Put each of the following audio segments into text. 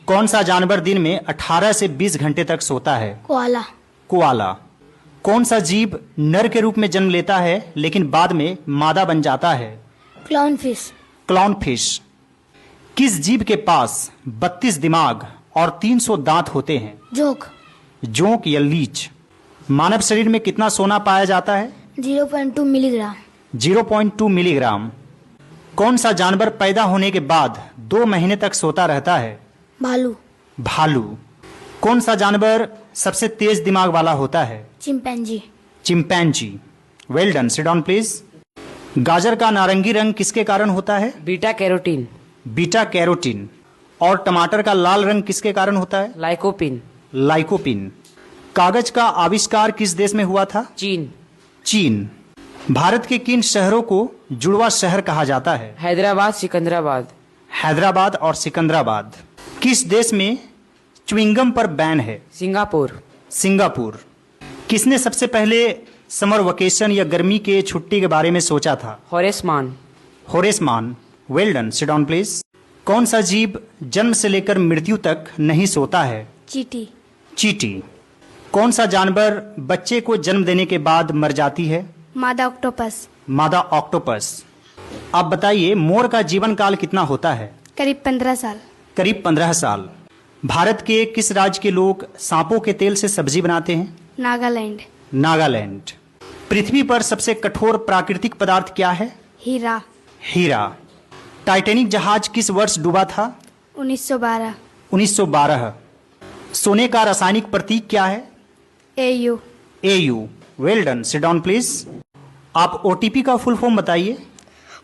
कौन सा जानवर दिन में 18 से 20 घंटे तक सोता है? कोआला। कोआला। कौन सा जीव नर के रूप में जन्म लेता है लेकिन बाद में मादा बन जाता है? क्लाउनफिश। क्लाउनफिश। किस जीव के पास 32 दिमाग और 300 दांत होते हैं? जोंक। जोंक या लीच। मानव शरीर में कितना सोना पाया जाता है? 0.2 मिलीग्राम। 0.2 मिलीग्राम। कौन सा जानवर पैदा होने के बाद 2 महीने तक सोता रहता है? भालू। भालू। कौन सा जानवर सबसे तेज दिमाग वाला होता है? Chimpanzee. Chimpanzee. Well done, sit down please. गाजर का नारंगी रंग किसके कारण होता है? Beta carotene. Beta carotene. और टमाटर का लाल रंग किसके कारण होता है? लाइकोपिन। लाइकोपिन। कागज का आविष्कार किस देश में हुआ था? चीन। चीन। भारत के किन शहरों को जुड़वा शहर कहा जाता है? हैदराबाद, सिकंदराबाद। हैदराबाद और सिकंदराबाद। किस देश में च्युइंगम पर बैन है? सिंगापुर। सिंगापुर। किसने सबसे पहले समर वेकेशन या गर्मी के छुट्टी के बारे में सोचा था? होरेस मान। होरेस मान। Well done, sit down please. कौन सा जीव जन्म से लेकर मृत्यु तक नहीं सोता है? चींटी। चींटी। कौन सा जानवर बच्चे को जन्म देने के बाद मर जाती है? मादा ऑक्टोपस। मादा ऑक्टोपस। आप बताइए, मोर का जीवन काल कितना होता है? करीब 15 साल। करीब 15 साल। भारत के किस राज्य के लोग सांपों के तेल से सब्जी बनाते हैं? नागालैंड। नागालैंड। पृथ्वी पर सबसे कठोर प्राकृतिक पदार्थ क्या है? हीरा। हीरा। टाइटैनिक जहाज किस वर्ष डूबा था? 1912। 1912। सोने का रासायनिक प्रतीक क्या है? AU। AU। Well done, sit down please. आप OTP का फुल फॉर्म बताइए।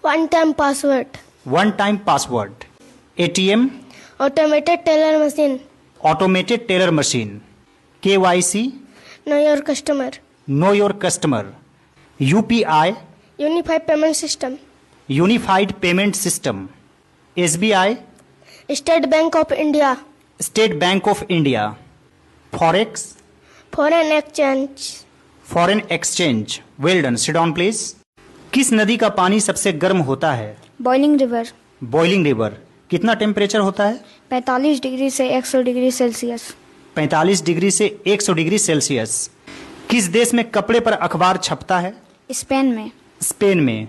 One time password. One time password. ATM। Automated teller machine. Automated teller machine. KYC। Know your customer. Know your customer. UPI। Unified payment system. Unified payment system. SBI। State bank of India. State bank of India. Forex. Foreign exchange. Foreign exchange. Well done, sit down please. किस नदी का पानी सबसे गर्म होता है? Boiling river. Boiling river. कितना temperature होता है? 45 डिग्री से 100 डिग्री सेल्सियस। 45 डिग्री से 100 डिग्री सेल्सियस। किस देश में कपड़े पर अखबार छपता है? स्पेन में। स्पेन में।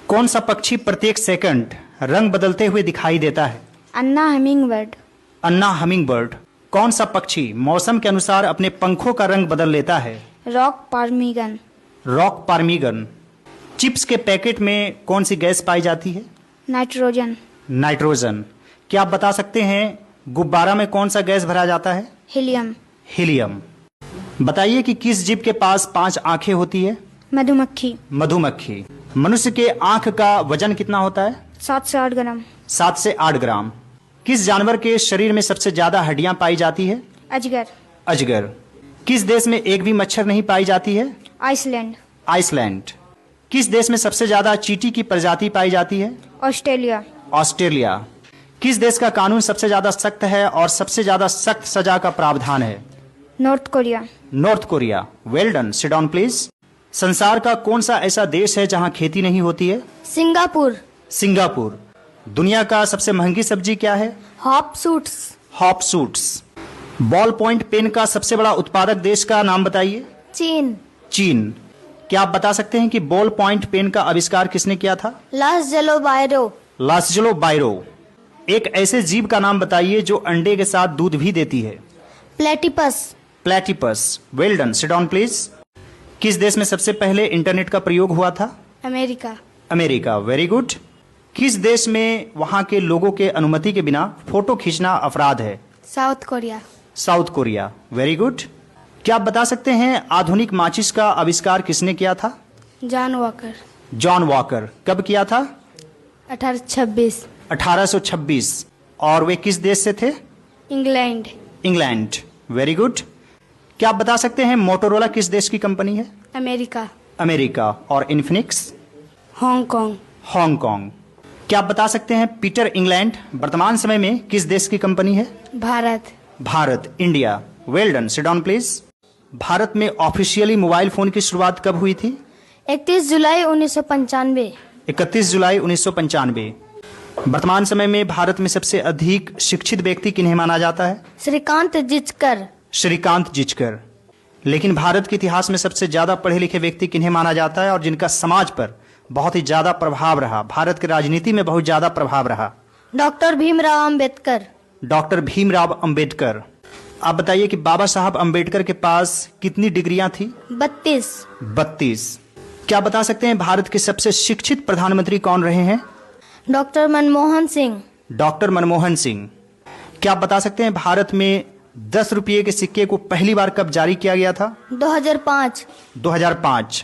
कौन सा पक्षी प्रत्येक सेकंड रंग बदलते हुए दिखाई देता है? अन्ना हमिंगबर्ड। अन्ना हमिंगबर्ड। कौन सा पक्षी मौसम के अनुसार अपने पंखों का रंग बदल लेता है? रॉक पार्मिगन। रॉक पार्मिगन। चिप्स के पैकेट में कौन सी गैस पाई जाती है? नाइट्रोजन। नाइट्रोजन। क्या आप बता सकते हैं गुब्बारा में कौन सा गैस भरा जाता है? हीलियम। हीलियम। बताइए कि किस जीव के पास 5 आंखें होती है? मधुमक्खी। मधुमक्खी। मनुष्य के आंख का वजन कितना होता है? 7 से 8 ग्राम। 7 से 8 ग्राम। किस जानवर के शरीर में सबसे ज्यादा हड्डियां पाई जाती है? अजगर। अजगर। किस देश में एक भी मच्छर नहीं पाई जाती है? आइसलैंड। आइसलैंड। किस देश में सबसे ज्यादा चींटी की प्रजाति पाई जाती है? ऑस्ट्रेलिया। ऑस्ट्रेलिया। किस देश का कानून सबसे ज्यादा सख्त है और सबसे ज्यादा सख्त सजा का प्रावधान है? North Korea. North Korea. Well done, sit down please. संसार का कौन सा ऐसा देश है जहां खेती नहीं होती है? सिंगापुर। सिंगापुर। दुनिया का सबसे महंगी सब्जी क्या है? Hop shoots. Hop shoots. Ball point pen का सबसे बड़ा उत्पादक देश का नाम बताइए। चीन। चीन। क्या आप बता सकते हैं कि बॉल पॉइंट पेन का आविष्कार किसने किया था? लास्जेलो बायरो। लास्जेलो बायरो। एक ऐसे जीव का नाम बताइए जो अंडे के साथ दूध भी देती है। Platypus. Platypus. Well done, sit down please. किस देश में सबसे पहले इंटरनेट का प्रयोग हुआ था? अमेरिका। अमेरिका। Very good. किस देश में वहां के लोगों के अनुमति के बिना फोटो खींचना अपराध है? South Korea. South Korea. Very good. क्या आप बता सकते हैं आधुनिक माचिस का आविष्कार किसने किया था? John walker. John walker. कब किया था? 1826। 1826। और वे किस देश से थे? इंग्लैंड। इंग्लैंड। Very good. क्या आप बता सकते हैं मोटोरोला किस देश की कंपनी है? अमेरिका। अमेरिका। और इन्फिनिक्स? हांगकांग। हांगकांग। क्या आप बता सकते हैं पीटर इंग्लैंड वर्तमान समय में किस देश की कंपनी है? Bharat. Bharat. India. Well done, sit down please. Bharat में ऑफिशियली मोबाइल फोन की शुरुआत कब हुई थी? 31 जुलाई 1995। 31 जुलाई 1995। वर्तमान समय में भारत में सबसे अधिक शिक्षित व्यक्ति किन्हें माना जाता है? श्रीकांत जिचकर। श्रीकांत जिचकर। लेकिन भारत के इतिहास में सबसे ज्यादा पढ़े लिखे व्यक्ति किन्हें माना जाता है और जिनका समाज पर बहुत ही ज्यादा प्रभाव रहा, भारत की राजनीति में बहुत ज्यादा प्रभाव रहा? डॉक्टर भीमराव अंबेडकर। डॉक्टर भीमराव अंबेडकर। आप बताइए कि बाबा साहब अंबेडकर के पास कितनी डिग्रियां थी? 32। 32। क्या बता सकते हैं भारत के सबसे शिक्षित प्रधानमंत्री कौन रहे हैं? डॉक्टर मनमोहन सिंह। डॉक्टर मनमोहन सिंह। क्या आप बता सकते हैं भारत में 10 रुपये के सिक्के को पहली बार कब जारी किया गया था? 2005। 2005।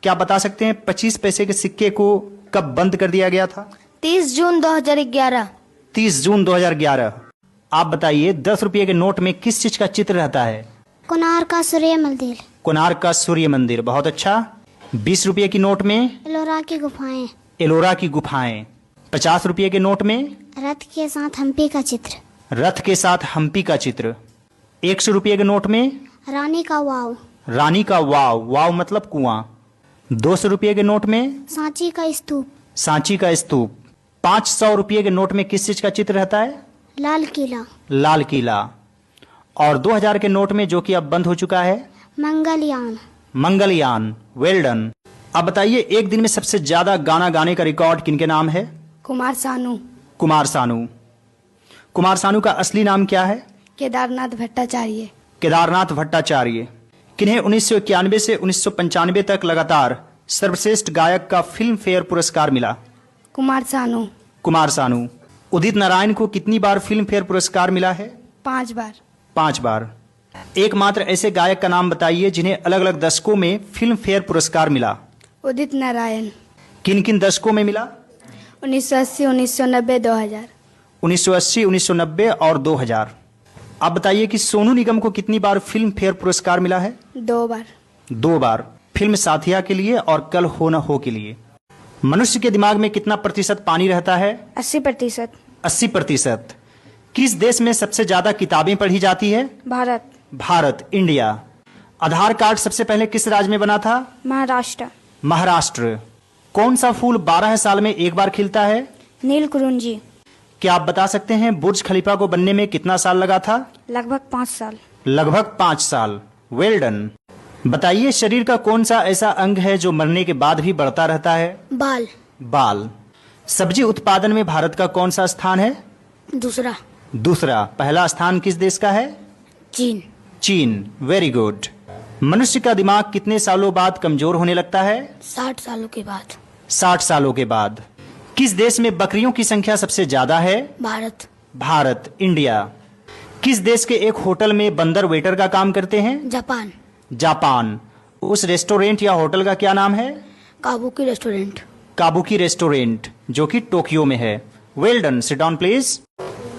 क्या आप बता सकते हैं 25 पैसे के सिक्के को कब बंद कर दिया गया था? 30 जून 2011। 30 जून 2011। आप बताइए 10 रुपये के नोट में किस चीज का चित्र रहता है? कोणार्क का सूर्य मंदिर। कोणार्क का सूर्य मंदिर। बहुत अच्छा। 20 रुपये की नोट में? एलोरा की गुफाएं। एलोरा की गुफाएं। 50 रुपये के नोट में? रथ के साथ हम्पी का चित्र। रथ के साथ हम्पी का चित्र। 100 रुपये के नोट में? रानी का वाव। रानी का वाव। वाव मतलब कुआं। 200 रुपये के नोट में? सांची का स्तूप। सांची का स्तूप। 500 रुपये के नोट में किस चीज का चित्र रहता है? लाल किला। लाल किला। और 2000 के नोट में, जो कि अब बंद हो चुका है? मंगलयान। मंगलयान। Well done. अब बताइए एक दिन में सबसे ज्यादा गाना गाने का रिकॉर्ड किनके नाम है? कुमार सानू। कुमार सानू। कुमार सानू का असली नाम क्या है? केदारनाथ भट्टाचार्य। केदारनाथ भट्टाचार्य। किन्हें 1991 से 1995 तक लगातार सर्वश्रेष्ठ गायक का फिल्म फेयर पुरस्कार मिला? कुमार सानू। कुमार सानू। उदित नारायण को कितनी बार फिल्म फेयर पुरस्कार मिला है? 5 बार। 5 बार। एकमात्र ऐसे गायक का नाम बताइए जिन्हें अलग अलग दशकों में फिल्म फेयर पुरस्कार मिला? उदित नारायण। किन किन दशकों में मिला? 1980, 1990, 2000। 1980, 1990 और 2000। आप बताइए कि सोनू निगम को कितनी बार फिल्म फेयर पुरस्कार मिला है? 2 बार। 2 बार। फिल्म साथिया के लिए और कल हो न हो के लिए। मनुष्य के दिमाग में कितना प्रतिशत पानी रहता है? 80%। 80%। किस देश में सबसे ज्यादा किताबें पढ़ी जाती है? भारत। भारत, इंडिया। आधार कार्ड सबसे पहले किस राज्य में बना था? महाराष्ट्र। महाराष्ट्र। कौन सा फूल 12 साल में एक बार खिलता है? नीलकुरुंजी। क्या आप बता सकते हैं बुर्ज खलीफा को बनने में कितना साल लगा था? लगभग 5 साल। लगभग 5 साल। Well done. बताइए शरीर का कौन सा ऐसा अंग है जो मरने के बाद भी बढ़ता रहता है? बाल। बाल। सब्जी उत्पादन में भारत का कौन सा स्थान है? दूसरा। दूसरा। पहला स्थान किस देश का है? चीन। चीन। Very good. मनुष्य का दिमाग कितने सालों बाद कमजोर होने लगता है? 60 सालों के बाद। 60 सालों के बाद। किस देश में बकरियों की संख्या सबसे ज्यादा है? भारत। भारत, इंडिया। किस देश के एक होटल में बंदर वेटर का काम करते हैं? जापान। जापान। उस रेस्टोरेंट या होटल का क्या नाम है? Kabuki restaurant. काबुकी रेस्टोरेंट, जो कि टोक्यो में है। Well done. Sit down please.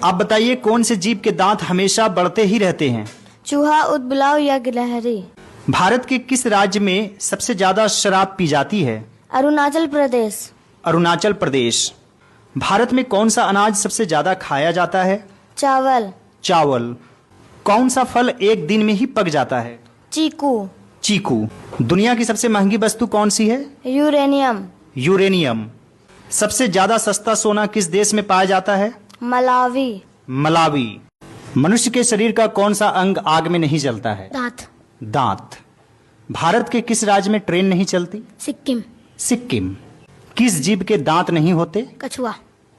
आप बताइए कौन से जीव के दांत हमेशा बढ़ते ही रहते हैं? चूहा, उदबिलाव या गिलहरी। भारत के किस राज्य में सबसे ज्यादा शराब पी जाती है? अरुणाचल प्रदेश। अरुणाचल प्रदेश। भारत में कौन सा अनाज सबसे ज्यादा खाया जाता है? चावल। चावल। कौन सा फल एक दिन में ही पक जाता है? चीकू। चीकू। दुनिया की सबसे महंगी वस्तु कौन सी है? यूरेनियम। यूरेनियम। सबसे ज्यादा सस्ता सोना किस देश में पाया जाता है? मलावी। मलावी। मनुष्य के शरीर का कौन सा अंग आग में नहीं जलता है? दांत। दांत। भारत के किस राज्य में ट्रेन नहीं चलती? सिक्किम। सिक्किम। किस जीव के दांत नहीं होते? कछुआ।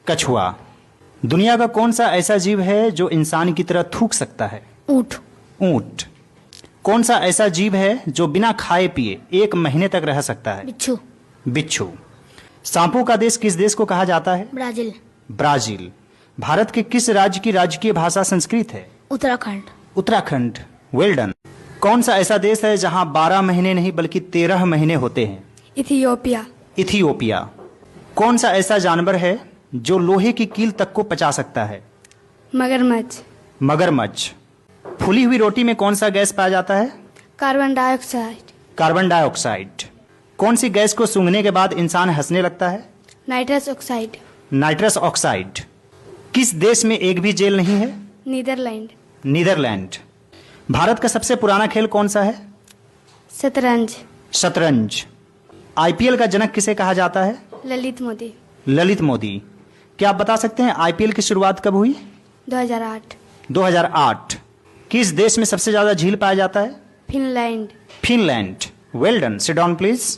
कछुआ। दुनिया का कौन सा ऐसा जीव है जो इंसान की तरह थूक सकता है? ऊंट। ऊंट। कौन सा ऐसा जीव है जो बिना खाए पिए 1 महीने तक रह सकता है? बिच्छू। बिच्छू। सांपों का देश किस देश को कहा जाता है? ब्राजील। ब्राजील। भारत के किस राज्य की राजकीय भाषा संस्कृत है? उत्तराखंड। उत्तराखंड। Well done. कौन सा ऐसा देश है जहां 12 महीने नहीं बल्कि 13 महीने होते हैं? इथियोपिया। इथियोपिया। कौन सा ऐसा जानवर है जो लोहे की कील तक को पचा सकता है? मगरमच्छ। मगरमच्छ। फूली हुई रोटी में कौन सा गैस पाया जाता है? Carbon dioxide. Carbon dioxide. कौन सी गैस को सूंघने के बाद इंसान हंसने लगता है? Nitrous oxide. Nitrous oxide. किस देश में एक भी जेल नहीं है? नीदरलैंड। नीदरलैंड। भारत का सबसे पुराना खेल कौन सा है? शतरंज। शतरंज। आईपीएल का जनक किसे कहा जाता है? ललित मोदी। ललित मोदी। क्या आप बता सकते हैं आईपीएल की शुरुआत कब हुई? 2008 2008। किस देश में सबसे ज्यादा झील पाया जाता है? Finland Finland. Well done, sit down please.